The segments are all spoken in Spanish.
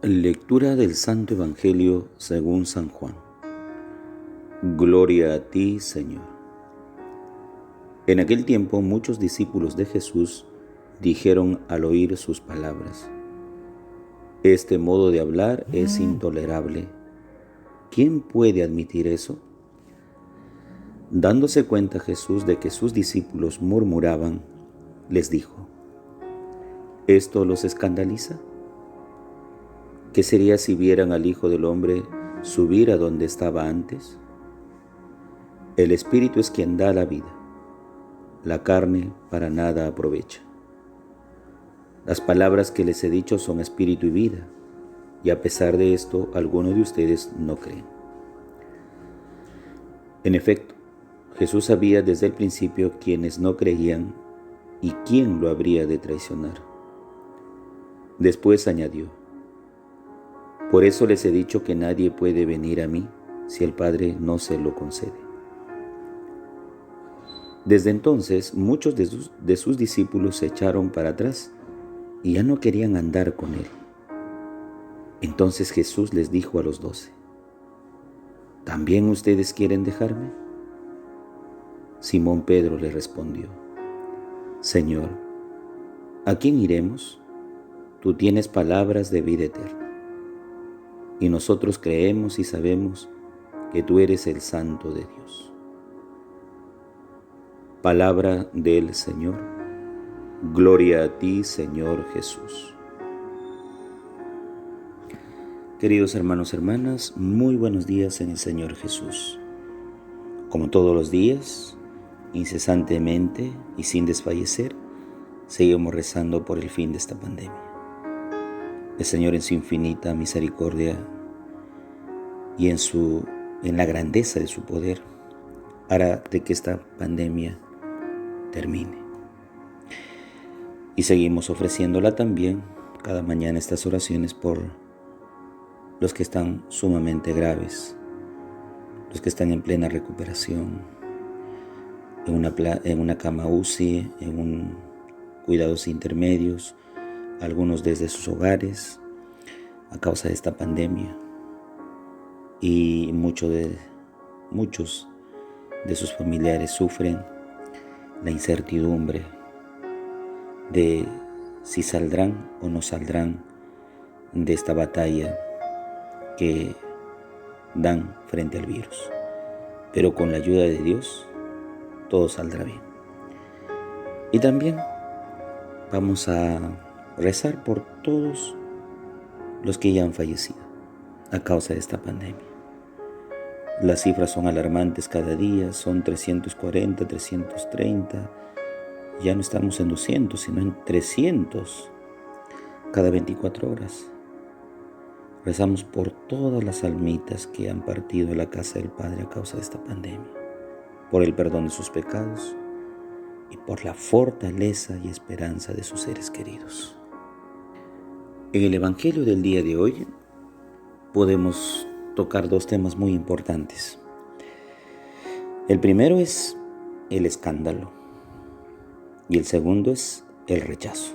Lectura del Santo Evangelio según San Juan. Gloria a ti, Señor. En aquel tiempo muchos discípulos de Jesús dijeron al oír sus palabras: Este modo de hablar es intolerable. ¿Quién puede admitir eso? Dándose cuenta Jesús de que sus discípulos murmuraban, les dijo: ¿Esto los escandaliza? ¿Qué sería si vieran al Hijo del Hombre subir a donde estaba antes? El Espíritu es quien da la vida. La carne para nada aprovecha. Las palabras que les he dicho son espíritu y vida, y a pesar de esto, algunos de ustedes no creen. En efecto, Jesús sabía desde el principio quiénes no creían y quién lo habría de traicionar. Después añadió: Por eso les he dicho que nadie puede venir a mí si el Padre no se lo concede. Desde entonces, muchos de sus discípulos se echaron para atrás y ya no querían andar con él. Entonces Jesús les dijo a los 12: ¿También ustedes quieren dejarme? Simón Pedro le respondió: Señor, ¿a quién iremos? Tú tienes palabras de vida eterna, y nosotros creemos y sabemos que tú eres el Santo de Dios. Palabra del Señor. Gloria a ti, Señor Jesús. Queridos hermanos y hermanas, muy buenos días en el Señor Jesús. Como todos los días, incesantemente y sin desfallecer, seguimos rezando por el fin de esta pandemia. El Señor, en su infinita misericordia y en la grandeza de su poder, hará de que esta pandemia termine. Y seguimos ofreciéndola también cada mañana, estas oraciones por los que están sumamente graves, los que están en plena recuperación, en una cama UCI, en cuidados intermedios, algunos desde sus hogares a causa de esta pandemia, y muchos de sus familiares sufren la incertidumbre de si saldrán o no saldrán de esta batalla que dan frente al virus. Pero con la ayuda de Dios, todo saldrá bien. Y también vamos a rezar por todos los que ya han fallecido a causa de esta pandemia. Las cifras son alarmantes cada día, son 340, 330, ya no estamos en 200, sino en 300 cada 24 horas. Rezamos por todas las almitas que han partido a la casa del Padre a causa de esta pandemia, por el perdón de sus pecados y por la fortaleza y esperanza de sus seres queridos. En el Evangelio del día de hoy podemos tocar dos temas muy importantes. El primero es el escándalo y el segundo es el rechazo.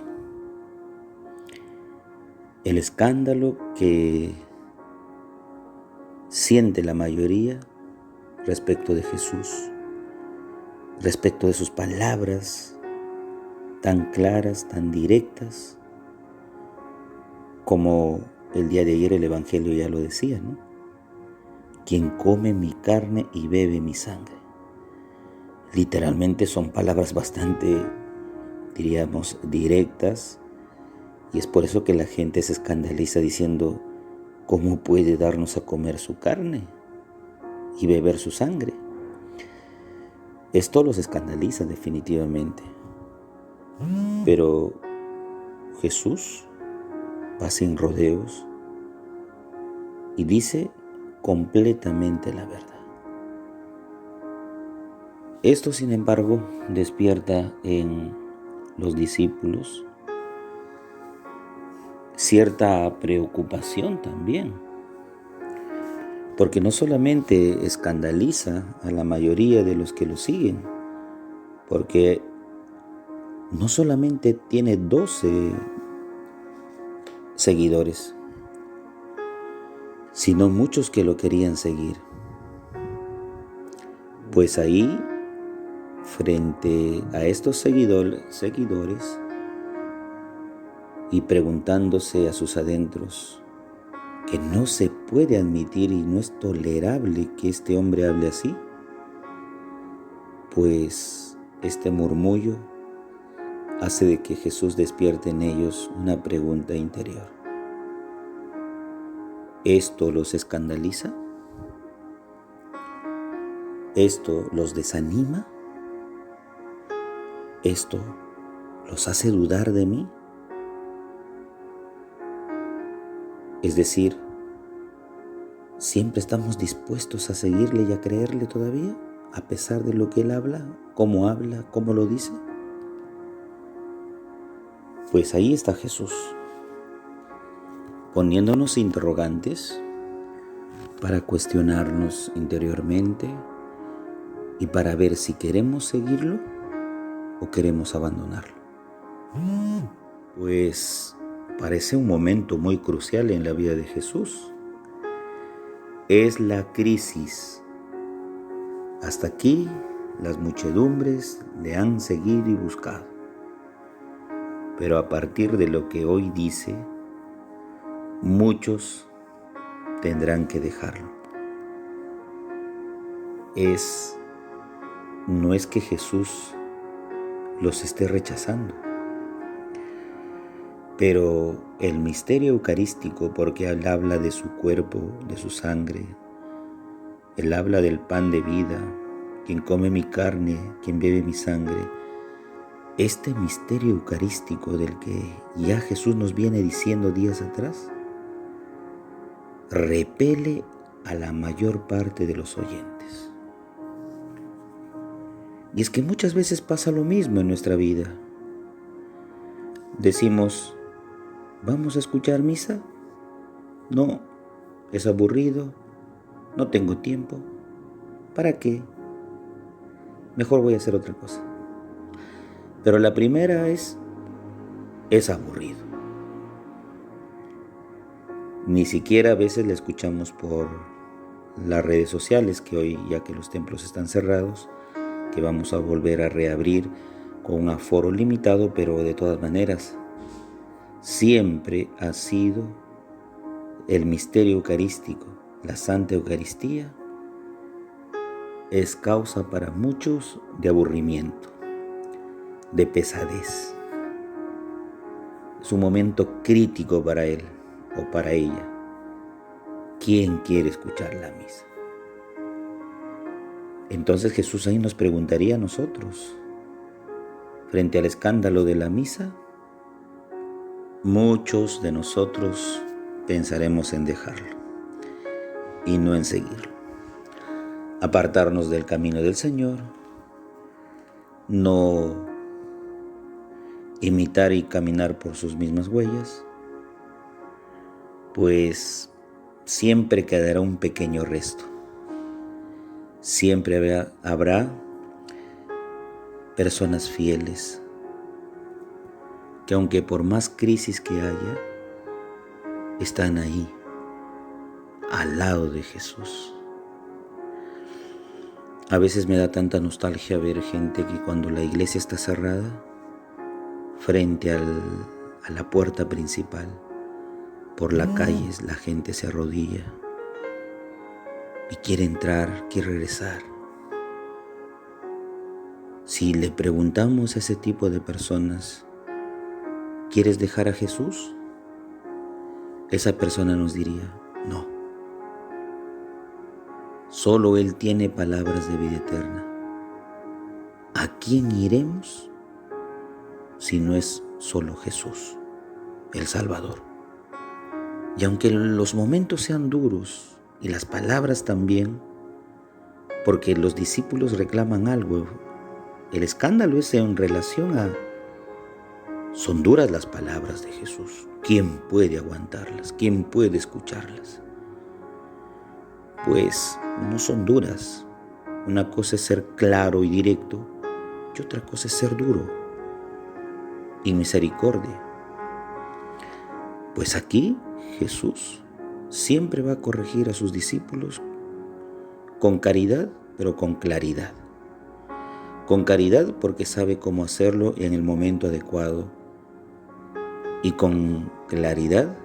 El escándalo que siente la mayoría respecto de Jesús, respecto de sus palabras tan claras, tan directas, como el día de ayer el Evangelio ya lo decía, ¿no? Quien come mi carne y bebe mi sangre. Literalmente son palabras bastante, diríamos, directas, y es por eso que la gente se escandaliza diciendo: ¿cómo puede darnos a comer su carne y beber su sangre? Esto los escandaliza definitivamente. Pero Jesús va sin rodeos y dice completamente la verdad. Esto, sin embargo, despierta en los discípulos cierta preocupación también, porque no solamente escandaliza a la mayoría de los que lo siguen, porque no solamente tiene 12 seguidores, sino muchos que lo querían seguir. Pues ahí, frente a estos seguidores, y preguntándose a sus adentros que no se puede admitir y no es tolerable que este hombre hable así, pues este murmullo hace de que Jesús despierte en ellos una pregunta interior. ¿Esto los escandaliza? ¿Esto los desanima? ¿Esto los hace dudar de mí? Es decir, ¿siempre estamos dispuestos a seguirle y a creerle todavía, a pesar de lo que él habla, cómo lo dice? Pues ahí está Jesús, poniéndonos interrogantes para cuestionarnos interiormente y para ver si queremos seguirlo o queremos abandonarlo. Pues parece un momento muy crucial en la vida de Jesús. Es la crisis. Hasta aquí las muchedumbres le han seguido y buscado. Pero a partir de lo que hoy dice, muchos tendrán que dejarlo. No es que Jesús los esté rechazando, pero el misterio eucarístico, porque Él habla de su cuerpo, de su sangre, Él habla del pan de vida, quien come mi carne, quien bebe mi sangre. Este misterio eucarístico del que ya Jesús nos viene diciendo días atrás, repele a la mayor parte de los oyentes. Y es que muchas veces pasa lo mismo en nuestra vida. Decimos, ¿vamos a escuchar misa? No, es aburrido, no tengo tiempo. ¿Para qué? Mejor voy a hacer otra cosa. Pero la primera es aburrido. Ni siquiera a veces la escuchamos por las redes sociales, que hoy, ya que los templos están cerrados, que vamos a volver a reabrir con un aforo limitado, pero de todas maneras, siempre ha sido el misterio eucarístico, la Santa Eucaristía, es causa para muchos de aburrimiento, de pesadez. Es un momento crítico para él o para ella. ¿Quién quiere escuchar la misa? Entonces Jesús ahí nos preguntaría a nosotros, frente al escándalo de la misa, muchos de nosotros pensaremos en dejarlo y no en seguirlo. Apartarnos del camino del Señor, no imitar y caminar por sus mismas huellas, pues siempre quedará un pequeño resto. Siempre habrá personas fieles que, aunque por más crisis que haya, están ahí, al lado de Jesús. A veces me da tanta nostalgia ver gente que cuando la iglesia está cerrada, frente a la puerta principal, por la calle, la gente se arrodilla y quiere entrar, quiere regresar. Si le preguntamos a ese tipo de personas, ¿quieres dejar a Jesús? Esa persona nos diría, no. Solo Él tiene palabras de vida eterna. ¿A quién iremos si no es solo Jesús, el Salvador? Y aunque los momentos sean duros y las palabras también, porque los discípulos reclaman algo, el escándalo es en relación a, son duras las palabras de Jesús. ¿Quién puede aguantarlas? ¿Quién puede escucharlas? Pues no son duras. Una cosa es ser claro y directo y otra cosa es ser duro y misericordia. Pues aquí Jesús siempre va a corregir a sus discípulos con caridad, pero con claridad. Con caridad porque sabe cómo hacerlo en el momento adecuado, y con claridad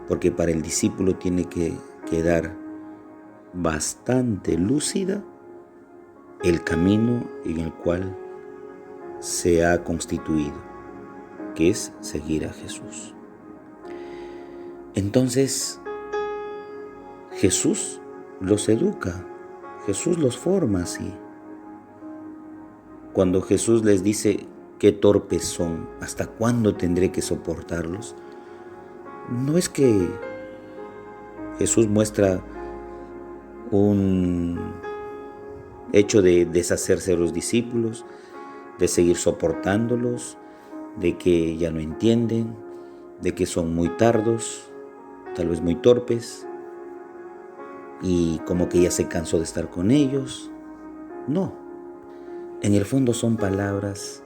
porque para el discípulo tiene que quedar bastante lúcida el camino en el cual se ha constituido, que es seguir a Jesús. Entonces, Jesús los educa, Jesús los forma así. Cuando Jesús les dice qué torpes son, ¿hasta cuándo tendré que soportarlos? No es que Jesús muestra un hecho de deshacerse de los discípulos, de seguir soportándolos, de que ya no entienden, de que son muy tardos, tal vez muy torpes, y como que ya se cansó de estar con ellos. No, en el fondo son palabras,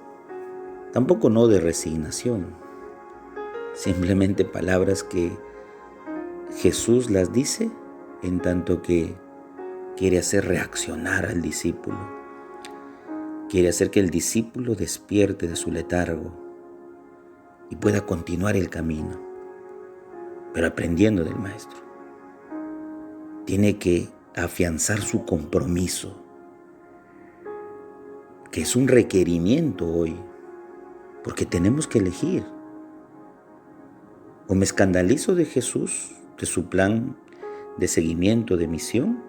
tampoco no de resignación, simplemente palabras que Jesús las dice en tanto que quiere hacer reaccionar al discípulo, quiere hacer que el discípulo despierte de su letargo y pueda continuar el camino, pero aprendiendo del Maestro. Tiene que afianzar su compromiso, que es un requerimiento hoy, porque tenemos que elegir. O me escandalizo de Jesús, de su plan de seguimiento, de misión,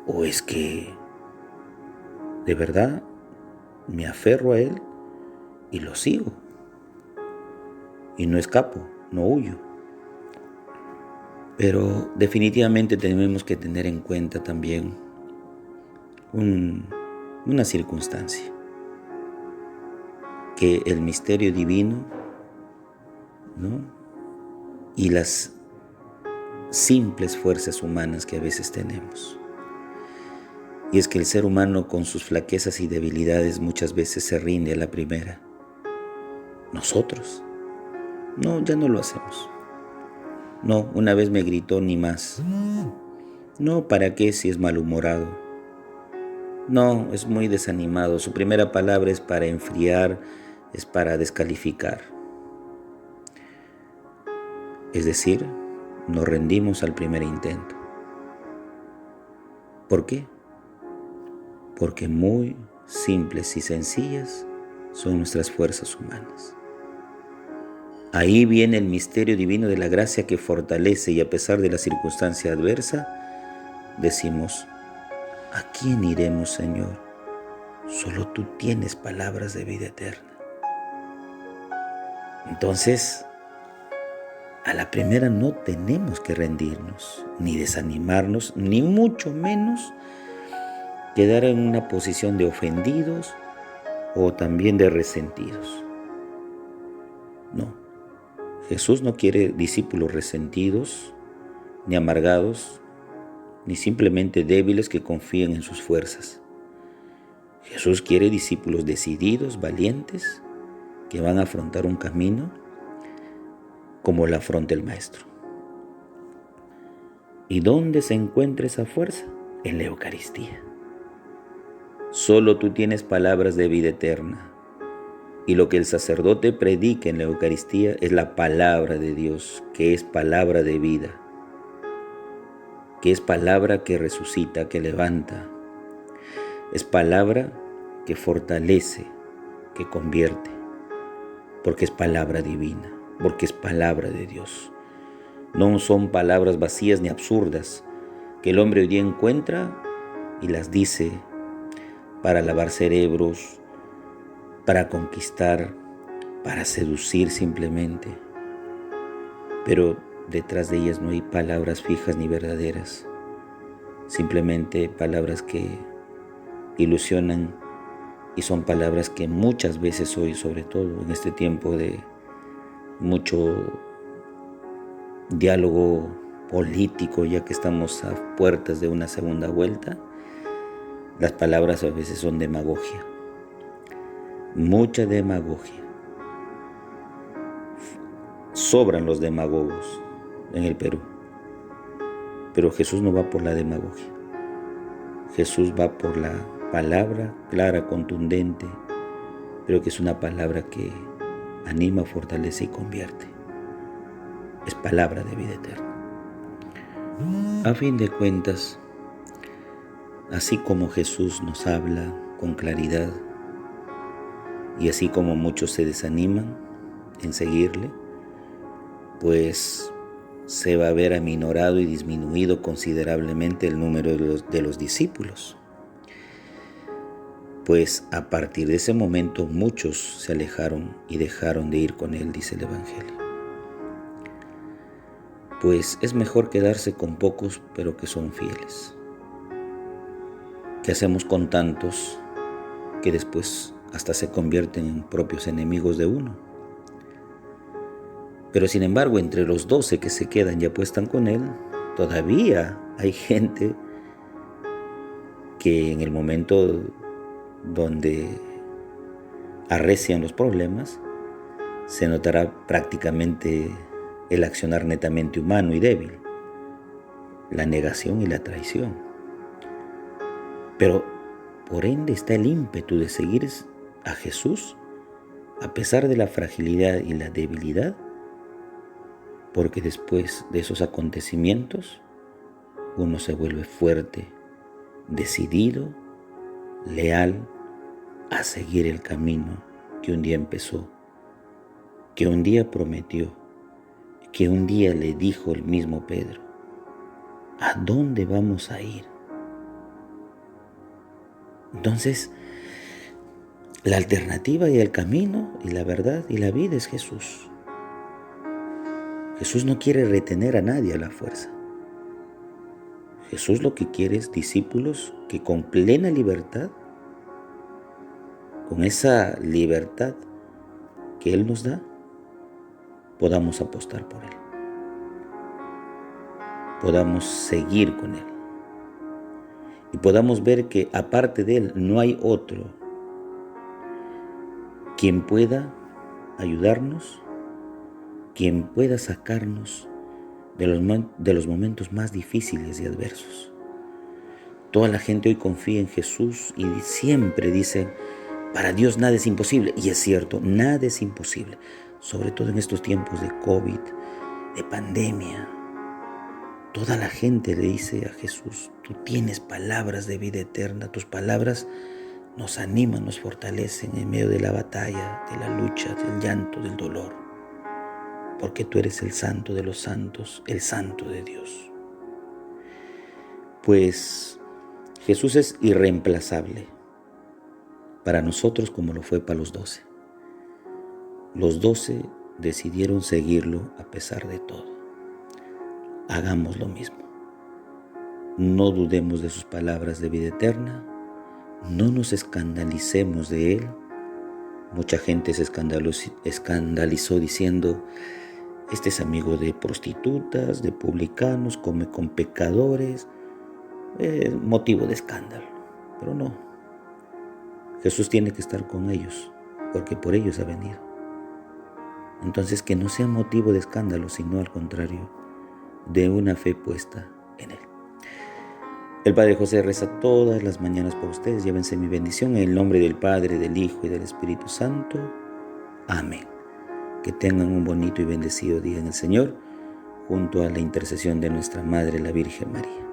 o es que de verdad me aferro a Él y lo sigo, y no escapo, no huyo. Pero definitivamente tenemos que tener en cuenta también una circunstancia, que el misterio divino, ¿no?, y las simples fuerzas humanas que a veces tenemos. Y es que el ser humano, con sus flaquezas y debilidades, muchas veces se rinde a la primera. Nosotros, no, ya no lo hacemos. No, una vez me gritó ni más. No, ¿para qué si es malhumorado? No, es muy desanimado. Su primera palabra es para enfriar, es para descalificar. Es decir, nos rendimos al primer intento. ¿Por qué? Porque muy simples y sencillas son nuestras fuerzas humanas. Ahí viene el misterio divino de la gracia que fortalece, y a pesar de la circunstancia adversa, decimos: ¿a quién iremos, Señor? Solo tú tienes palabras de vida eterna. Entonces, a la primera no tenemos que rendirnos, ni desanimarnos, ni mucho menos quedar en una posición de ofendidos o también de resentidos. No, Jesús no quiere discípulos resentidos, ni amargados, ni simplemente débiles que confíen en sus fuerzas. Jesús quiere discípulos decididos, valientes, que van a afrontar un camino como la afronta el Maestro. ¿Y dónde se encuentra esa fuerza? En la Eucaristía. Solo tú tienes palabras de vida eterna, y lo que el sacerdote predica en la Eucaristía es la palabra de Dios, que es palabra de vida, que es palabra que resucita, que levanta, es palabra que fortalece, que convierte, porque es palabra divina, porque es palabra de Dios. No son palabras vacías ni absurdas que el hombre hoy día encuentra y las dice para lavar cerebros, para conquistar, para seducir simplemente. Pero detrás de ellas no hay palabras fijas ni verdaderas, simplemente palabras que ilusionan, y son palabras que muchas veces hoy, sobre todo en este tiempo de mucho diálogo político, ya que estamos a puertas de una segunda vuelta, las palabras a veces son demagogia, mucha demagogia. Sobran los demagogos en el Perú. Pero Jesús no va por la demagogia. Jesús va por la palabra clara, contundente, pero que es una palabra que anima, fortalece y convierte. Es palabra de vida eterna. A fin de cuentas, así como Jesús nos habla con claridad y así como muchos se desaniman en seguirle, pues se va a ver aminorado y disminuido considerablemente el número de los discípulos. Pues a partir de ese momento muchos se alejaron y dejaron de ir con él, dice el Evangelio. Pues es mejor quedarse con pocos, pero que son fieles. ¿Qué hacemos con tantos que después hasta se convierten en propios enemigos de uno? Pero sin embargo, entre los 12 que se quedan y apuestan con él, todavía hay gente que en el momento donde arrecian los problemas, se notará prácticamente el accionar netamente humano y débil, la negación y la traición. Pero por ende está el ímpetu de seguir a Jesús a pesar de la fragilidad y la debilidad, porque después de esos acontecimientos uno se vuelve fuerte, decidido, leal a seguir el camino que un día empezó, que un día prometió, que un día le dijo el mismo Pedro: ¿a dónde vamos a ir? Entonces, la alternativa y el camino y la verdad y la vida es Jesús. Jesús no quiere retener a nadie a la fuerza. Jesús lo que quiere es discípulos que con plena libertad, con esa libertad que Él nos da, podamos apostar por Él, podamos seguir con Él y podamos ver que aparte de Él no hay otro quien pueda ayudarnos, quien pueda sacarnos de los momentos más difíciles y adversos. Toda la gente hoy confía en Jesús y siempre dice: para Dios nada es imposible. Y es cierto, nada es imposible, sobre todo en estos tiempos de COVID, de pandemia. Toda la gente le dice a Jesús: tú tienes palabras de vida eterna, tus palabras nos animan, nos fortalecen en medio de la batalla, de la lucha, del llanto, del dolor, porque tú eres el santo de los santos, el santo de Dios. Pues Jesús es irreemplazable para nosotros como lo fue para los 12. Los 12 decidieron seguirlo a pesar de todo. Hagamos lo mismo. No dudemos de sus palabras de vida eterna. No nos escandalicemos de Él. Mucha gente se escandalizó diciendo: este es amigo de prostitutas, de publicanos, come con pecadores. Motivo de escándalo. Pero no. Jesús tiene que estar con ellos, porque por ellos ha venido. Entonces, que no sea motivo de escándalo, sino al contrario, de una fe puesta en Él. El Padre José reza todas las mañanas por ustedes. Llévense mi bendición en el nombre del Padre, del Hijo y del Espíritu Santo. Amén. Que tengan un bonito y bendecido día en el Señor, junto a la intercesión de nuestra Madre, la Virgen María.